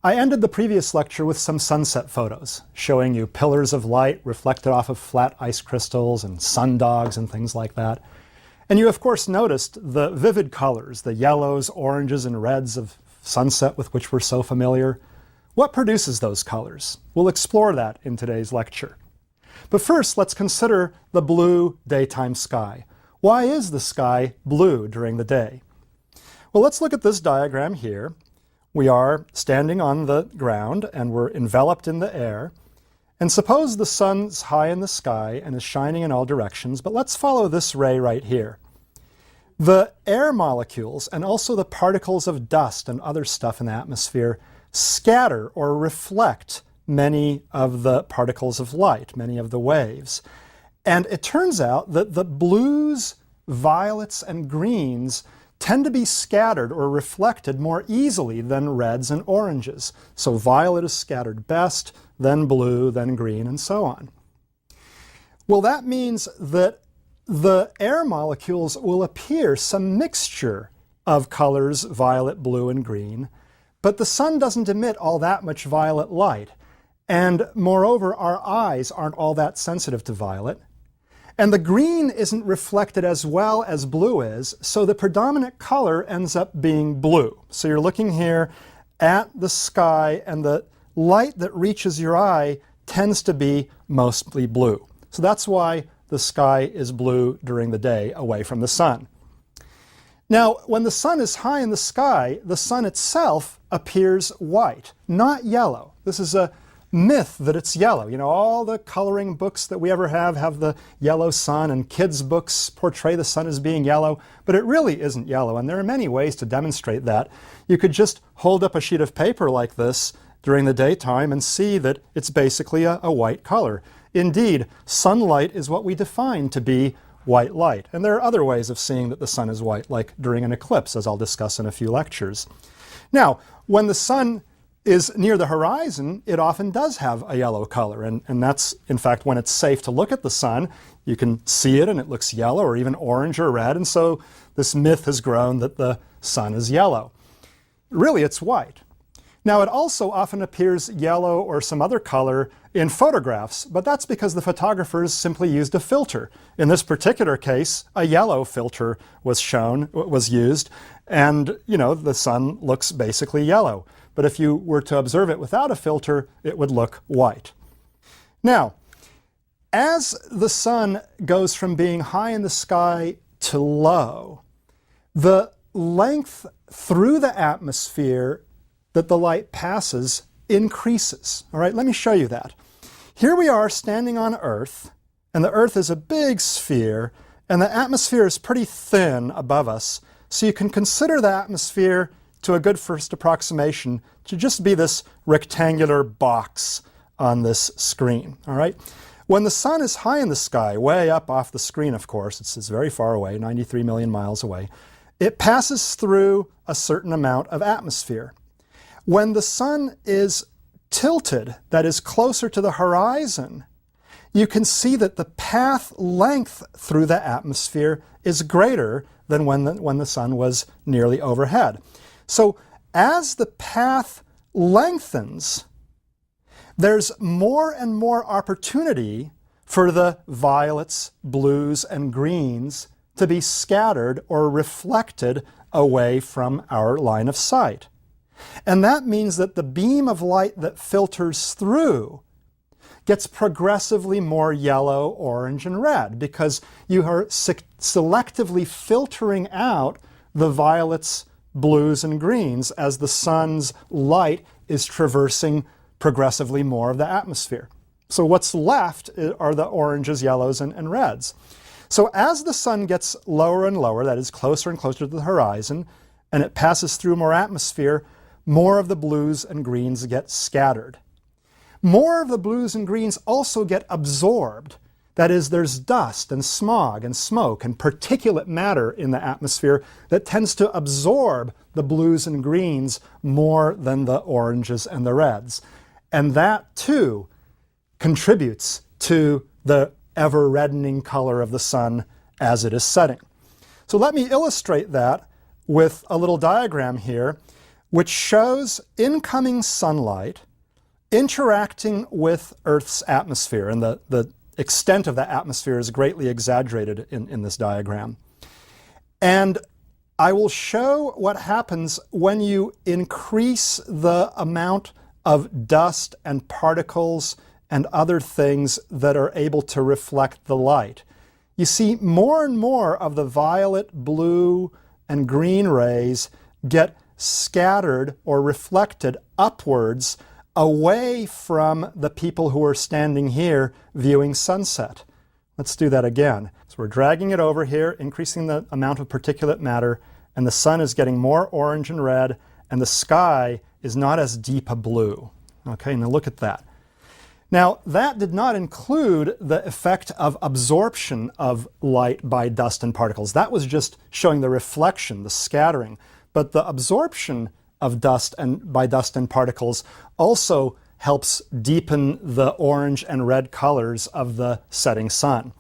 I ended the previous lecture with some sunset photos, showing you pillars of light reflected off of flat ice crystals and sundogs and things like that. And you of course noticed the vivid colors, the yellows, oranges, and reds of sunset with which we're so familiar. What produces those colors? We'll explore that in today's lecture. But first, let's consider the blue daytime sky. Why is the sky blue during the day? Well, let's look at this diagram here. We are standing on the ground and we're enveloped in the air. And suppose the sun's high in the sky and is shining in all directions, but let's follow this ray right here. The air molecules and also the particles of dust and other stuff in the atmosphere scatter or reflect many of the particles of light, many of the waves. And it turns out that the blues, violets, and greens tend to be scattered or reflected more easily than reds and oranges. So violet is scattered best, then blue, then green, and so on. Well, that means that the air molecules will appear some mixture of colors, violet, blue, and green, but the sun doesn't emit all that much violet light. And moreover, our eyes aren't all that sensitive to violet. And the green isn't reflected as well as blue is, so the predominant color ends up being blue. So you're looking here at the sky, and the light that reaches your eye tends to be mostly blue. So that's why the sky is blue during the day away from the sun. Now, when the sun is high in the sky, the sun itself appears white, not yellow. This is a myth that it's yellow. You know, all the coloring books that we ever have the yellow sun, and kids' books portray the sun as being yellow, but it really isn't yellow, and there are many ways to demonstrate that. You could just hold up a sheet of paper like this during the daytime and see that it's basically a white color. Indeed, sunlight is what we define to be white light, and there are other ways of seeing that the sun is white, like during an eclipse, as I'll discuss in a few lectures. Now, when the sun is near the horizon, it often does have a yellow color, and that's in fact when it's safe to look at the sun. You can see it and it looks yellow or even orange or red, and so this myth has grown that the sun is yellow. Really, it's white. Now, it also often appears yellow or some other color in photographs, but that's because the photographers simply used a filter. In this particular case, a yellow filter was used, and you know, the sun looks basically yellow. But if you were to observe it without a filter, it would look white. Now, as the sun goes from being high in the sky to low, the length through the atmosphere that the light passes increases. All right, let me show you that. Here we are standing on Earth, and the Earth is a big sphere, and the atmosphere is pretty thin above us, so you can consider the atmosphere, to a good first approximation, to just be this rectangular box on this screen. All right? When the sun is high in the sky, way up off the screen, of course, it's very far away, 93 million miles away, it passes through a certain amount of atmosphere. When the sun is tilted, that is closer to the horizon, you can see that the path length through the atmosphere is greater than when the sun was nearly overhead. So as the path lengthens, there's more and more opportunity for the violets, blues, and greens to be scattered or reflected away from our line of sight. And that means that the beam of light that filters through gets progressively more yellow, orange, and red, because you are selectively filtering out the violets, blues, and greens as the sun's light is traversing progressively more of the atmosphere. So what's left are the oranges, yellows, and reds. So as the sun gets lower and lower, that is closer and closer to the horizon, and it passes through more atmosphere, more of the blues and greens get scattered. More of the blues and greens also get absorbed. That is, there's dust and smog and smoke and particulate matter in the atmosphere that tends to absorb the blues and greens more than the oranges and the reds. And that, too, contributes to the ever-reddening color of the sun as it is setting. So let me illustrate that with a little diagram here. which shows incoming sunlight interacting with Earth's atmosphere, and the extent of that atmosphere is greatly exaggerated in this diagram. And I will show what happens when you increase the amount of dust and particles and other things that are able to reflect the light. You see, more and more of the violet, blue, and green rays get scattered or reflected upwards away from the people who are standing here viewing sunset. Let's do that again. So we're dragging it over here, increasing the amount of particulate matter, and the sun is getting more orange and red, and the sky is not as deep a blue. Okay, now look at that. Now, that did not include the effect of absorption of light by dust and particles. That was just showing the reflection, the scattering. But the absorption of dust by dust and particles also helps deepen the orange and red colors of the setting sun.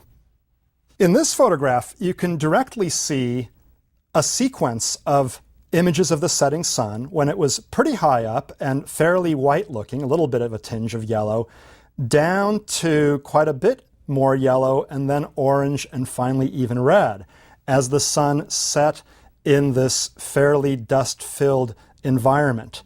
In this photograph, you can directly see a sequence of images of the setting sun when it was pretty high up and fairly white looking, a little bit of a tinge of yellow, down to quite a bit more yellow and then orange and finally even red as the sun set in this fairly dust-filled environment.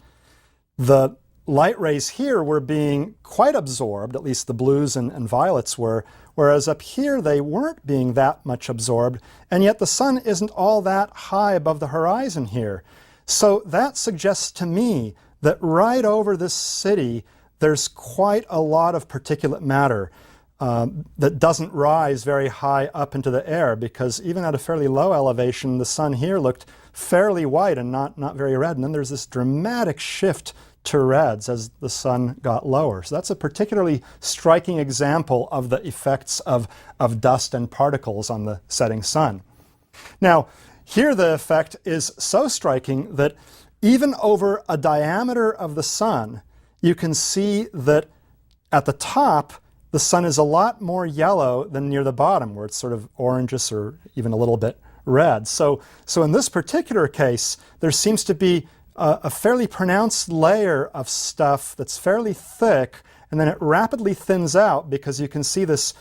The light rays here were being quite absorbed, at least the blues and violets were, whereas up here they weren't being that much absorbed, and yet the sun isn't all that high above the horizon here. So that suggests to me that right over this city there's quite a lot of particulate matter that doesn't rise very high up into the air, because even at a fairly low elevation, the sun here looked fairly white and not very red. And then there's this dramatic shift to reds as the sun got lower. So that's a particularly striking example of the effects of dust and particles on the setting sun. Now, here the effect is so striking that even over a diameter of the sun, you can see that at the top, the sun is a lot more yellow than near the bottom, where it's sort of orangish or even a little bit red. So in this particular case, there seems to be a fairly pronounced layer of stuff that's fairly thick, and then it rapidly thins out because you can see this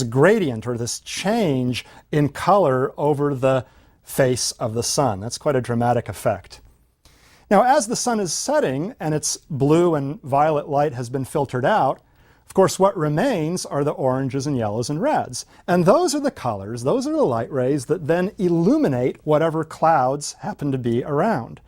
gradient or this change in color over the face of the sun. That's quite a dramatic effect. Now, as the sun is setting and its blue and violet light has been filtered out, of course, what remains are the oranges and yellows and reds. And those are the colors, those are the light rays that then illuminate whatever clouds happen to be around.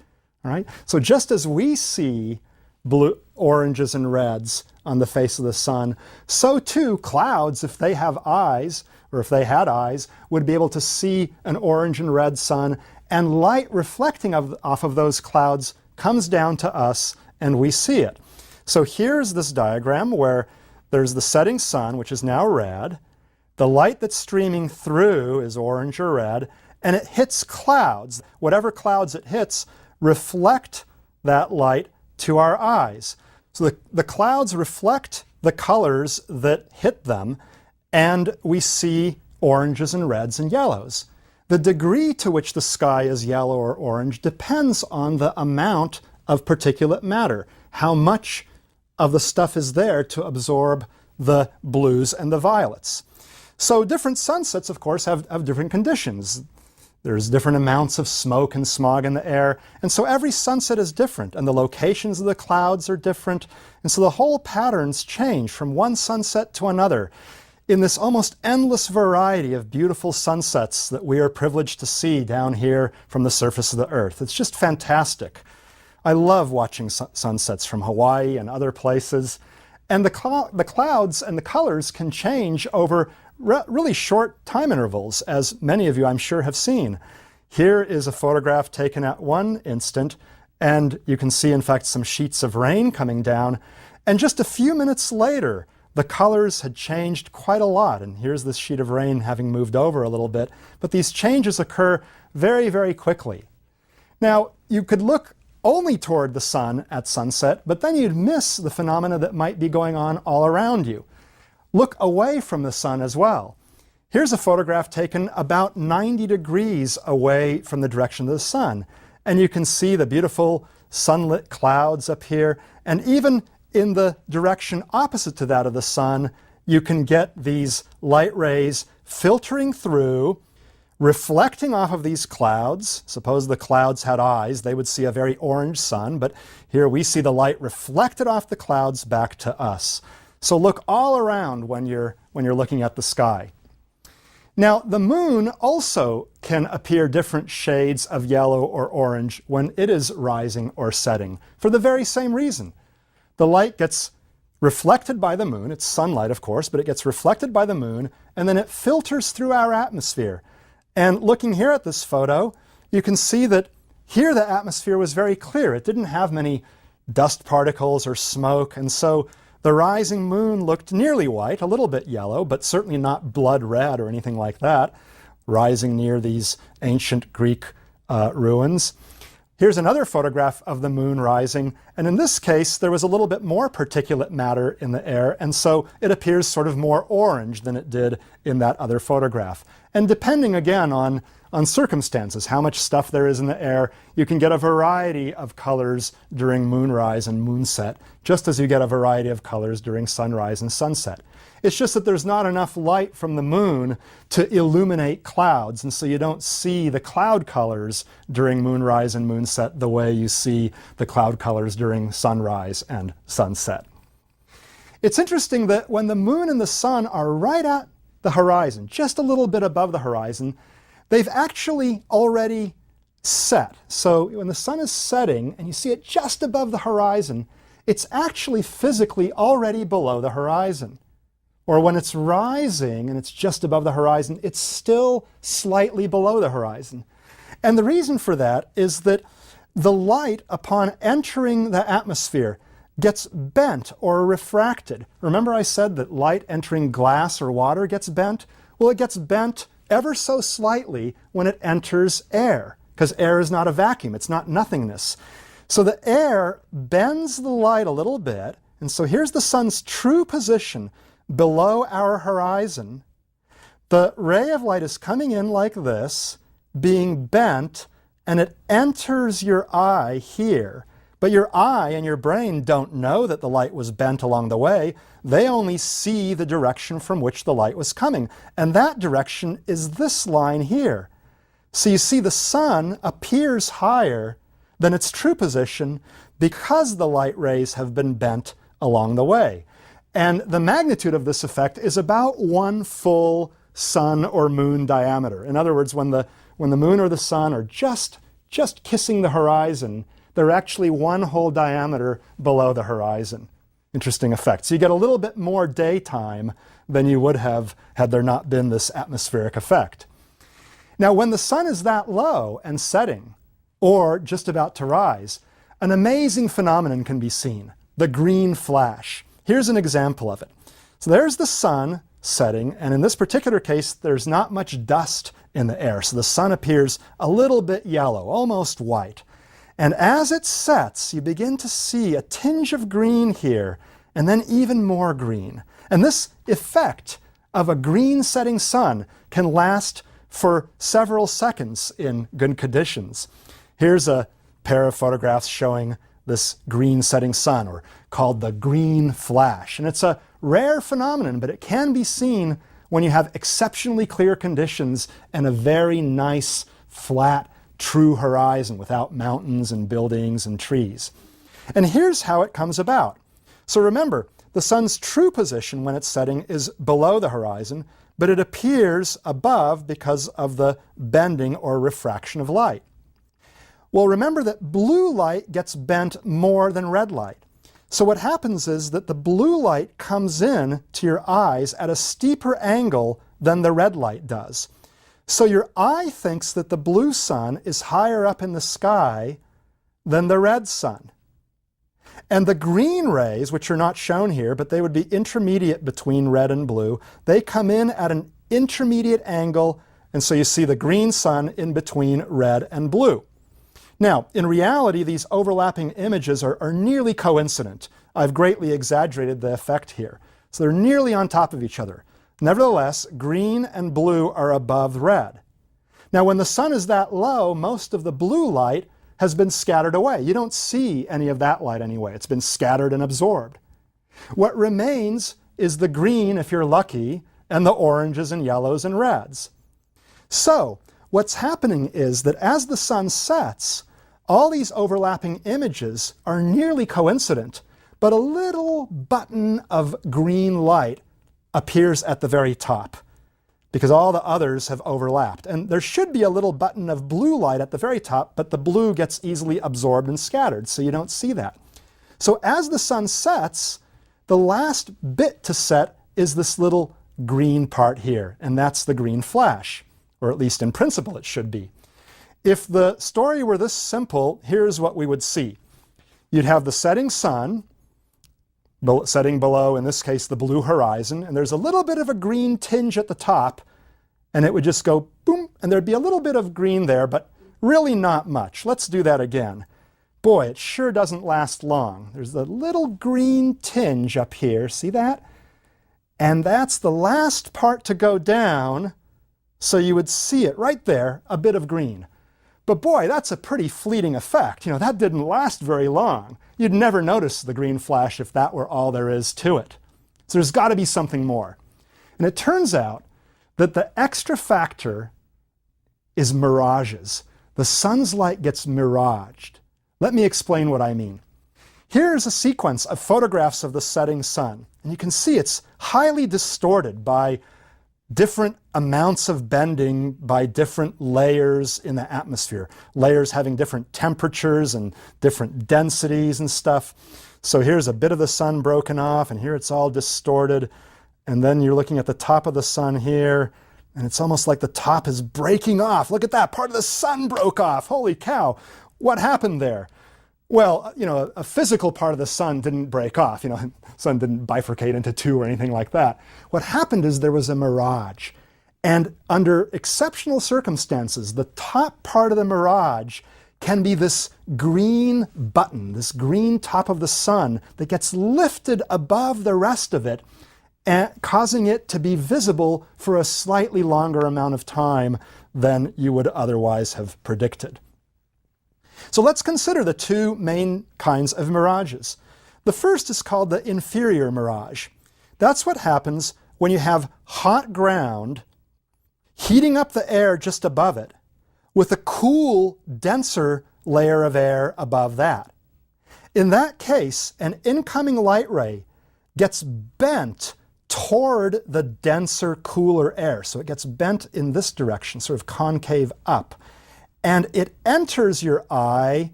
All right? So just as we see blue, oranges and reds on the face of the sun, so too clouds, if they have eyes, or if they had eyes, would be able to see an orange and red sun, and light reflecting off of those clouds comes down to us and we see it. So here's this diagram where there's the setting sun, which is now red. The light that's streaming through is orange or red, and it hits clouds. Whatever clouds it hits reflect that light to our eyes. So the clouds reflect the colors that hit them, and we see oranges and reds and yellows. The degree to which the sky is yellow or orange depends on the amount of particulate matter, how much of the stuff is there to absorb the blues and the violets. So different sunsets, of course, have different conditions. There's different amounts of smoke and smog in the air, and so every sunset is different, and the locations of the clouds are different, and so the whole patterns change from one sunset to another in this almost endless variety of beautiful sunsets that we are privileged to see down here from the surface of the Earth. It's just fantastic. I love watching sunsets from Hawaii and other places. And the clouds and the colors can change over really short time intervals, as many of you I'm sure have seen. Here is a photograph taken at one instant, and you can see, in fact, some sheets of rain coming down. And just a few minutes later, the colors had changed quite a lot. And here's this sheet of rain having moved over a little bit. But these changes occur very, very quickly. Now, you could look only toward the sun at sunset, but then you'd miss the phenomena that might be going on all around you. Look away from the sun as well. Here's a photograph taken about 90 degrees away from the direction of the sun, and you can see the beautiful sunlit clouds up here, and even in the direction opposite to that of the sun, you can get these light rays filtering through, reflecting off of these clouds. Suppose the clouds had eyes, they would see a very orange sun, but here we see the light reflected off the clouds back to us. So look all around when you're looking at the sky. Now, the moon also can appear different shades of yellow or orange when it is rising or setting, for the very same reason. The light gets reflected by the moon, it's sunlight of course, but it gets reflected by the moon, and then it filters through our atmosphere. And looking here at this photo, you can see that here the atmosphere was very clear. It didn't have many dust particles or smoke, and so the rising moon looked nearly white, a little bit yellow, but certainly not blood red or anything like that, rising near these ancient Greek ruins. Here's another photograph of the moon rising, and in this case there was a little bit more particulate matter in the air, and so it appears sort of more orange than it did in that other photograph. And depending again on circumstances, how much stuff there is in the air, you can get a variety of colors during moonrise and moonset, just as you get a variety of colors during sunrise and sunset. It's just that there's not enough light from the moon to illuminate clouds, and so you don't see the cloud colors during moonrise and moonset the way you see the cloud colors during sunrise and sunset. It's interesting that when the moon and the sun are right at the horizon, just a little bit above the horizon, they've actually already set. So when the sun is setting and you see it just above the horizon, it's actually physically already below the horizon. Or when it's rising and it's just above the horizon, it's still slightly below the horizon. And the reason for that is that the light, upon entering the atmosphere, gets bent or refracted. Remember I said that light entering glass or water gets bent? Well, it gets bent ever so slightly when it enters air, because air is not a vacuum, it's not nothingness. So the air bends the light a little bit, and so here's the sun's true position below our horizon. The ray of light is coming in like this, being bent, and it enters your eye here. But your eye and your brain don't know that the light was bent along the way. They only see the direction from which the light was coming. And that direction is this line here. So you see the sun appears higher than its true position because the light rays have been bent along the way. And the magnitude of this effect is about one full sun or moon diameter. In other words, when the moon or the sun are just kissing the horizon, they're actually one whole diameter below the horizon. Interesting effect. So you get a little bit more daytime than you would have had there not been this atmospheric effect. Now, when the sun is that low and setting, or just about to rise, an amazing phenomenon can be seen, the green flash. Here's an example of it. So there's the sun setting, and in this particular case, there's not much dust in the air, so the sun appears a little bit yellow, almost white. And as it sets, you begin to see a tinge of green here, and then even more green. And this effect of a green setting sun can last for several seconds in good conditions. Here's a pair of photographs showing this green setting sun, or called the green flash. And it's a rare phenomenon, but it can be seen when you have exceptionally clear conditions and a very nice, flat, true horizon without mountains and buildings and trees. And here's how it comes about. So remember, the sun's true position when it's setting is below the horizon, but it appears above because of the bending or refraction of light. Well, remember that blue light gets bent more than red light. So what happens is that the blue light comes in to your eyes at a steeper angle than the red light does. So your eye thinks that the blue sun is higher up in the sky than the red sun. And the green rays, which are not shown here, but they would be intermediate between red and blue, they come in at an intermediate angle, and so you see the green sun in between red and blue. Now, in reality, these overlapping images are nearly coincident. I've greatly exaggerated the effect here. So they're nearly on top of each other. Nevertheless, green and blue are above red. Now, when the sun is that low, most of the blue light has been scattered away. You don't see any of that light anyway. It's been scattered and absorbed. What remains is the green, if you're lucky, and the oranges and yellows and reds. So what's happening is that as the sun sets, all these overlapping images are nearly coincident, but a little button of green light appears at the very top because all the others have overlapped. And there should be a little button of blue light at the very top, but the blue gets easily absorbed and scattered, so you don't see that. So as the sun sets, the last bit to set is this little green part here, and that's the green flash, or at least in principle it should be. If the story were this simple, here's what we would see. You'd have the setting sun, setting below, in this case, the blue horizon, and there's a little bit of a green tinge at the top, and it would just go boom, and there'd be a little bit of green there, but really not much. Let's do that again. Boy, it sure doesn't last long. There's a little green tinge up here, see that? And that's the last part to go down, so you would see it right there, a bit of green. But boy, that's a pretty fleeting effect. You know, that didn't last very long. You'd never notice the green flash if that were all there is to it. So there's got to be something more. And it turns out that the extra factor is mirages. The sun's light gets miraged. Let me explain what I mean. Here's a sequence of photographs of the setting sun. And you can see it's highly distorted by different amounts of bending by different layers in the atmosphere. Layers having different temperatures and different densities and stuff. So here's a bit of the sun broken off, and here it's all distorted. And then you're looking at the top of the sun here, and it's almost like the top is breaking off. Look at that, part of the sun broke off. Holy cow, what happened there? Well, you know, a physical part of the sun didn't break off. You know, the sun didn't bifurcate into two or anything like that. What happened is there was a mirage. And under exceptional circumstances, the top part of the mirage can be this green button, this green top of the sun that gets lifted above the rest of it, causing it to be visible for a slightly longer amount of time than you would otherwise have predicted. So let's consider the two main kinds of mirages. The first is called the inferior mirage. That's what happens when you have hot ground heating up the air just above it with a cool, denser layer of air above that. In that case, an incoming light ray gets bent toward the denser, cooler air. So it gets bent in this direction, sort of concave up. And it enters your eye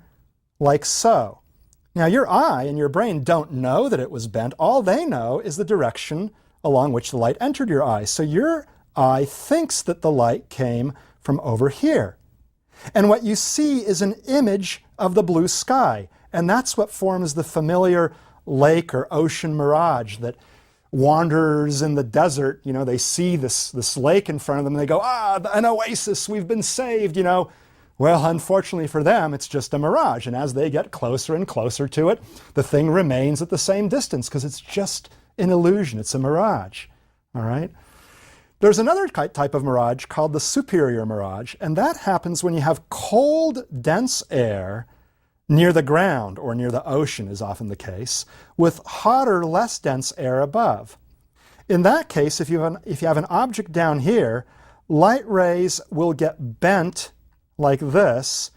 like so. Now your eye and your brain don't know that it was bent. All they know is the direction along which the light entered your eye. So your eye thinks that the light came from over here. And what you see is an image of the blue sky. And that's what forms the familiar lake or ocean mirage that wanderers in the desert, you know, they see this lake in front of them and they go, an oasis, we've been saved, you know. Well, unfortunately for them, it's just a mirage. And as they get closer and closer to it, the thing remains at the same distance because it's just an illusion. It's a mirage. All right? There's another type of mirage called the superior mirage, and that happens when you have cold, dense air near the ground, or near the ocean is often the case, with hotter, less dense air above. In that case, if you have an object down here, light rays will get bent like this,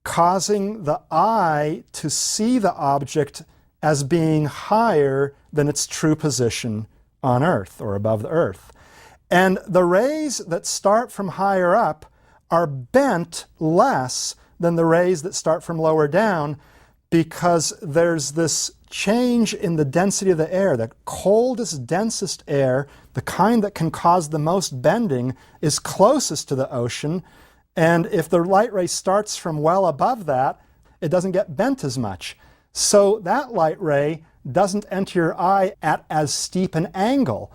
causing the eye to see the object as being higher than its true position on Earth or above the Earth. And the rays that start from higher up are bent less than the rays that start from lower down because there's this change in the density of the air. The coldest, densest air, the kind that can cause the most bending, is closest to the ocean. And if the light ray starts from well above that, it doesn't get bent as much. So that light ray doesn't enter your eye at as steep an angle.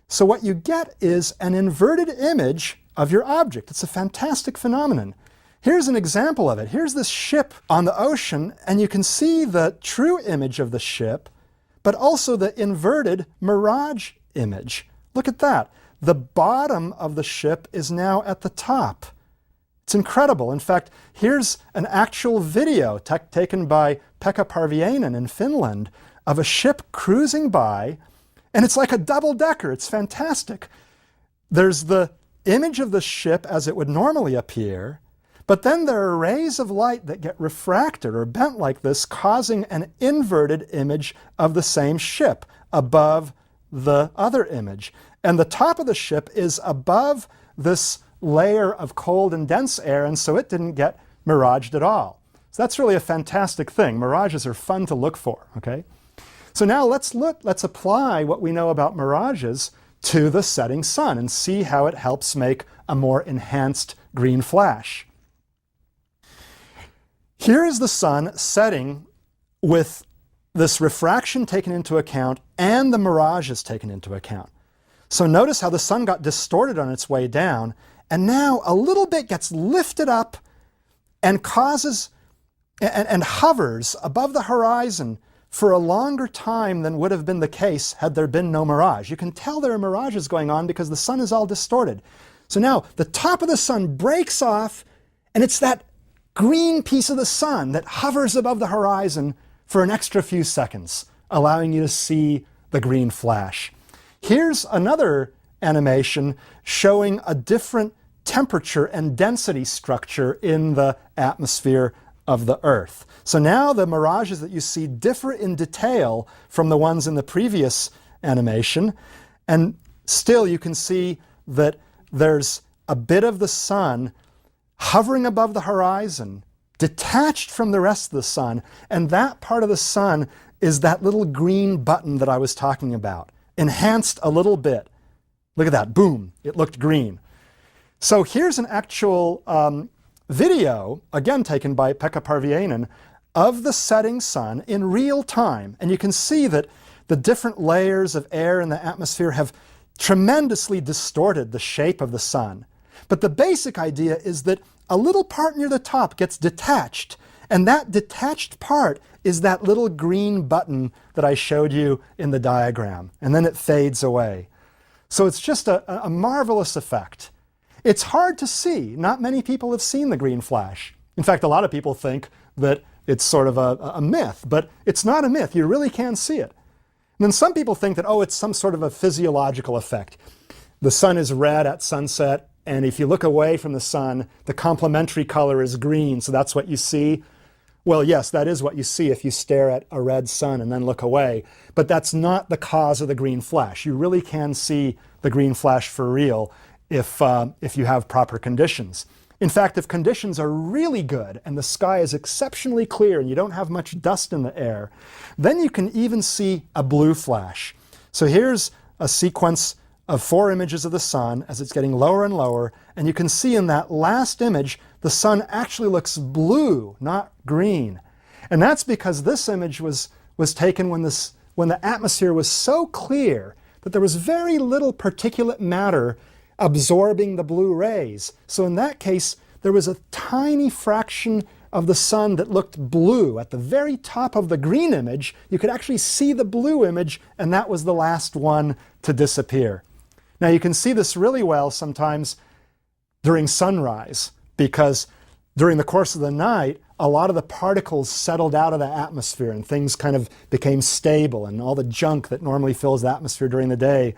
So what you get is an inverted image of your object. It's a fantastic phenomenon. Here's an example of it. Here's this ship on the ocean, and you can see the true image of the ship, but also the inverted mirage image. Look at that. The bottom of the ship is now at the top. It's incredible. In fact, here's an actual video taken by Pekka Parviainen in Finland of a ship cruising by, and it's like a double-decker. It's fantastic. There's the image of the ship as it would normally appear, but then there are rays of light that get refracted or bent like this, causing an inverted image of the same ship above the other image. And the top of the ship is above this layer of cold and dense air, and so it didn't get miraged at all. So that's really a fantastic thing. Mirages are fun to look for, okay? So now let's apply what we know about mirages to the setting sun and see how it helps make a more enhanced green flash. Here is the sun setting with this refraction taken into account and the mirages taken into account. So notice how the sun got distorted on its way down, and now a little bit gets lifted up and causes and hovers above the horizon for a longer time than would have been the case had there been no mirage. You can tell there are mirages going on because the sun is all distorted. So now the top of the sun breaks off, and it's that green piece of the sun that hovers above the horizon for an extra few seconds, allowing you to see the green flash. Here's another animation showing a different temperature and density structure in the atmosphere of the Earth. So now the mirages that you see differ in detail from the ones in the previous animation, and still you can see that there's a bit of the sun hovering above the horizon, detached from the rest of the sun, and that part of the sun is that little green button that I was talking about, enhanced a little bit. Look at that, boom, it looked green. So here's an actual video, again taken by Pekka Parviainen, of the setting sun in real time. And you can see that the different layers of air in the atmosphere have tremendously distorted the shape of the sun. But the basic idea is that a little part near the top gets detached, and that detached part is that little green button that I showed you in the diagram, and then it fades away. So it's just a marvelous effect. It's hard to see. Not many people have seen the green flash. In fact, a lot of people think that it's sort of a myth, but it's not a myth. You really can see it. And then some people think that, oh, it's some sort of a physiological effect. The sun is red at sunset, and if you look away from the sun, the complementary color is green, so that's what you see. Well, yes, that is what you see if you stare at a red sun and then look away, but that's not the cause of the green flash. You really can see the green flash for real if you have proper conditions. In fact, if conditions are really good and the sky is exceptionally clear and you don't have much dust in the air, then you can even see a blue flash. So here's a sequence of 4 images of the sun as it's getting lower and lower, and you can see in that last image the sun actually looks blue, not green. And that's because this image was taken when the atmosphere was so clear that there was very little particulate matter absorbing the blue rays. So in that case, there was a tiny fraction of the sun that looked blue. At the very top of the green image, you could actually see the blue image, and that was the last one to disappear. Now you can see this really well sometimes during sunrise, because during the course of the night, a lot of the particles settled out of the atmosphere and things kind of became stable, and all the junk that normally fills the atmosphere during the day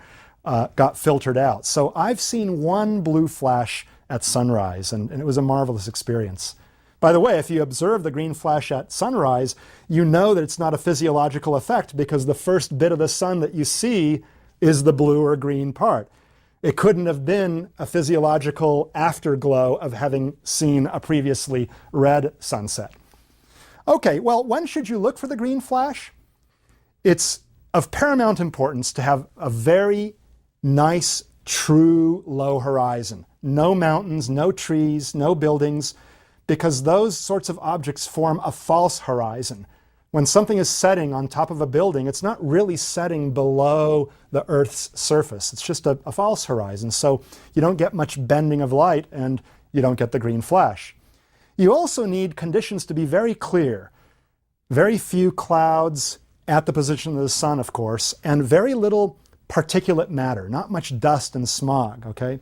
got filtered out. So I've seen one blue flash at sunrise, and it was a marvelous experience. By the way, if you observe the green flash at sunrise, you know that it's not a physiological effect because the first bit of the sun that you see is the blue or green part. It couldn't have been a physiological afterglow of having seen a previously red sunset. Okay, well, when should you look for the green flash? It's of paramount importance to have a very nice, true low horizon. No mountains, no trees, no buildings, because those sorts of objects form a false horizon. When something is setting on top of a building, it's not really setting below the Earth's surface. It's just a false horizon. So you don't get much bending of light and you don't get the green flash. You also need conditions to be very clear. Very few clouds at the position of the sun, of course, and very little particulate matter, not much dust and smog, okay?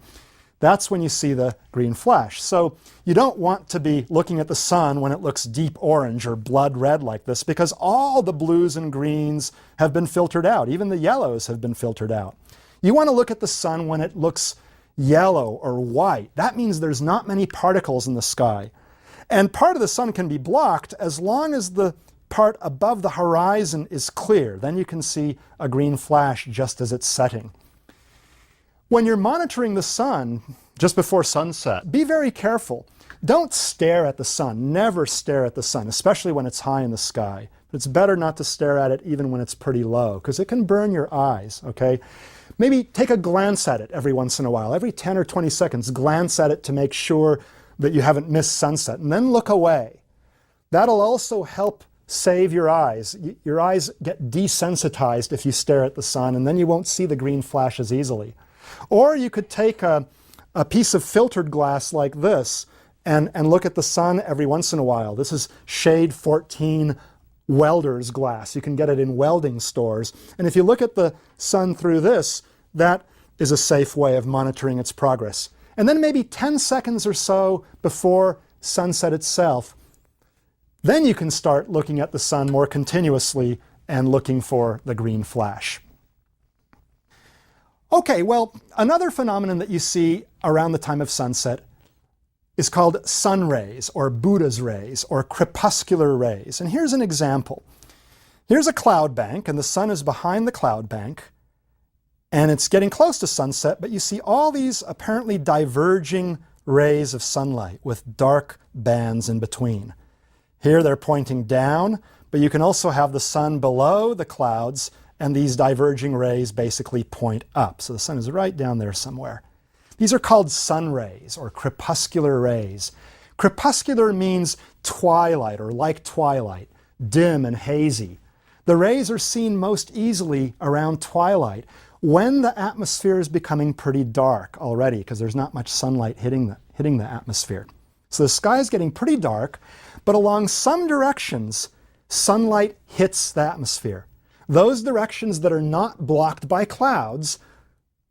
that's when you see the green flash. So you don't want to be looking at the sun when it looks deep orange or blood red like this, because all the blues and greens have been filtered out. Even the yellows have been filtered out. You want to look at the sun when it looks yellow or white. That means there's not many particles in the sky. And part of the sun can be blocked as long as the part above the horizon is clear. Then you can see a green flash just as it's setting. When you're monitoring the sun just before sunset, be very careful. Don't stare at the sun. Never stare at the sun, especially when it's high in the sky. But it's better not to stare at it even when it's pretty low, because it can burn your eyes, okay? Maybe take a glance at it every once in a while. Every 10 or 20 seconds, glance at it to make sure that you haven't missed sunset, and then look away. That'll also help save your eyes. Your eyes get desensitized if you stare at the sun, and then you won't see the green flashes easily. Or you could take a piece of filtered glass like this and look at the sun every once in a while. This is shade 14 welder's glass. You can get it in welding stores. And if you look at the sun through this, that is a safe way of monitoring its progress. And then maybe 10 seconds or so before sunset itself, then you can start looking at the sun more continuously and looking for the green flash. Okay, well, another phenomenon that you see around the time of sunset is called sun rays, or Buddha's rays, or crepuscular rays. And here's an example. Here's a cloud bank, and the sun is behind the cloud bank, and it's getting close to sunset, but you see all these apparently diverging rays of sunlight with dark bands in between. Here they're pointing down, but you can also have the sun below the clouds, and these diverging rays basically point up. So the sun is right down there somewhere. These are called sun rays, or crepuscular rays. Crepuscular means twilight, or like twilight, dim and hazy. The rays are seen most easily around twilight, when the atmosphere is becoming pretty dark already, because there's not much sunlight hitting the atmosphere. So the sky is getting pretty dark, but along some directions, sunlight hits the atmosphere. Those directions that are not blocked by clouds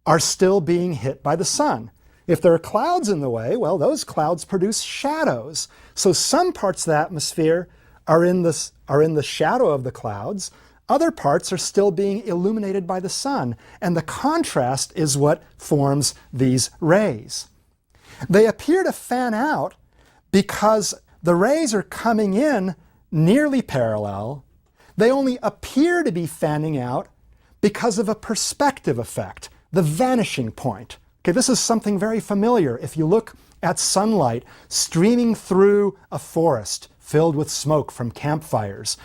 are still being hit by the sun. If there are clouds in the way, well, those clouds produce shadows. So some parts of the atmosphere are in the shadow of the clouds. Other parts are still being illuminated by the sun. And the contrast is what forms these rays. They appear to fan out because the rays are coming in nearly parallel. They only appear to be fanning out because of a perspective effect, the vanishing point. Okay, this is something very familiar if you look at sunlight streaming through a forest filled with smoke from campfires.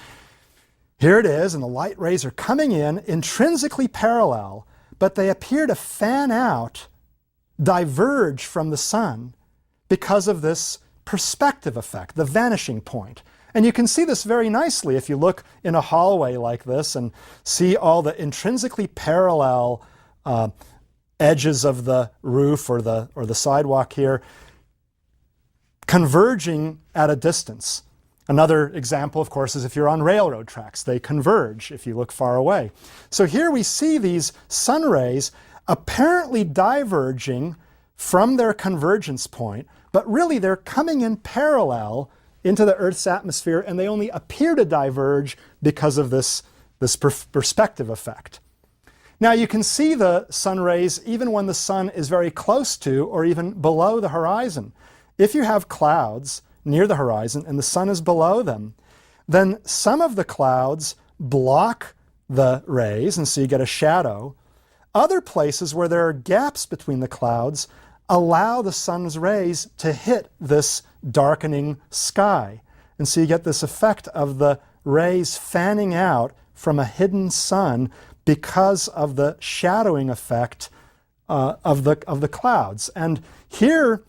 Here it is, and the light rays are coming in intrinsically parallel, but they appear to fan out, diverge from the sun because of this perspective effect, the vanishing point. And you can see this very nicely if you look in a hallway like this and see all the intrinsically parallel edges of the roof or the sidewalk here converging at a distance. Another example, of course, is if you're on railroad tracks. They converge if you look far away. So here we see these sun rays apparently diverging from their convergence point, but really they're coming in parallel into the Earth's atmosphere, and they only appear to diverge because of this perspective effect. Now you can see the sun rays even when the sun is very close to or even below the horizon. If you have clouds near the horizon and the sun is below them, then some of the clouds block the rays, and so you get a shadow. Other places where there are gaps between the clouds allow the sun's rays to hit this darkening sky. And so you get this effect of the rays fanning out from a hidden sun because of the shadowing effect of the clouds. And here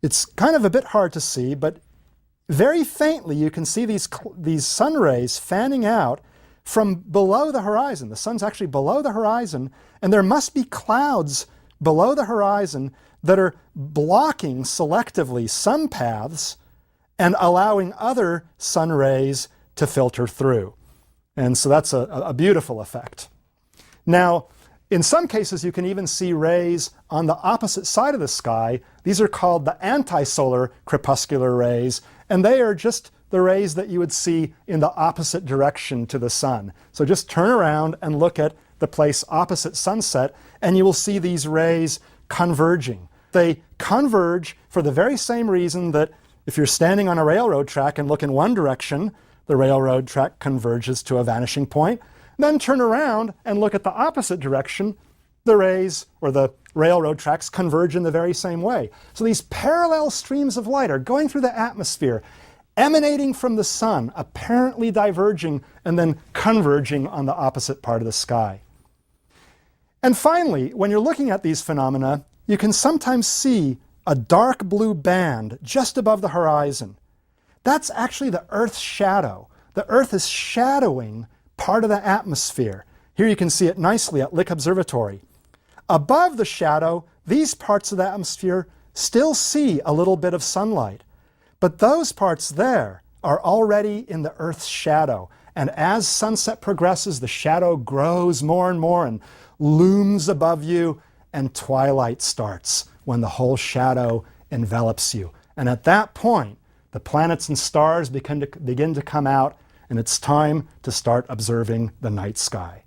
it's kind of a bit hard to see, but very faintly you can see these sun rays fanning out from below the horizon. The sun's actually below the horizon, and there must be clouds below the horizon that are blocking selectively some paths and allowing other sun rays to filter through. And so that's a beautiful effect. Now, In some cases, you can even see rays on the opposite side of the sky. These are called the antisolar crepuscular rays, and they are just the rays that you would see in the opposite direction to the sun. So just turn around and look at the place opposite sunset, and you will see these rays converging. They converge for the very same reason that if you're standing on a railroad track and look in one direction, the railroad track converges to a vanishing point. Then turn around and look at the opposite direction, the rays or the railroad tracks converge in the very same way. So these parallel streams of light are going through the atmosphere, emanating from the sun, apparently diverging and then converging on the opposite part of the sky. And finally, when you're looking at these phenomena, you can sometimes see a dark blue band just above the horizon. That's actually the Earth's shadow. The Earth is shadowing part of the atmosphere. Here you can see it nicely at Lick Observatory. Above the shadow, these parts of the atmosphere still see a little bit of sunlight. But those parts there are already in the Earth's shadow. And as sunset progresses, the shadow grows more and more and looms above you, and twilight starts when the whole shadow envelops you. And at that point, the planets and stars begin to come out, and it's time to start observing the night sky.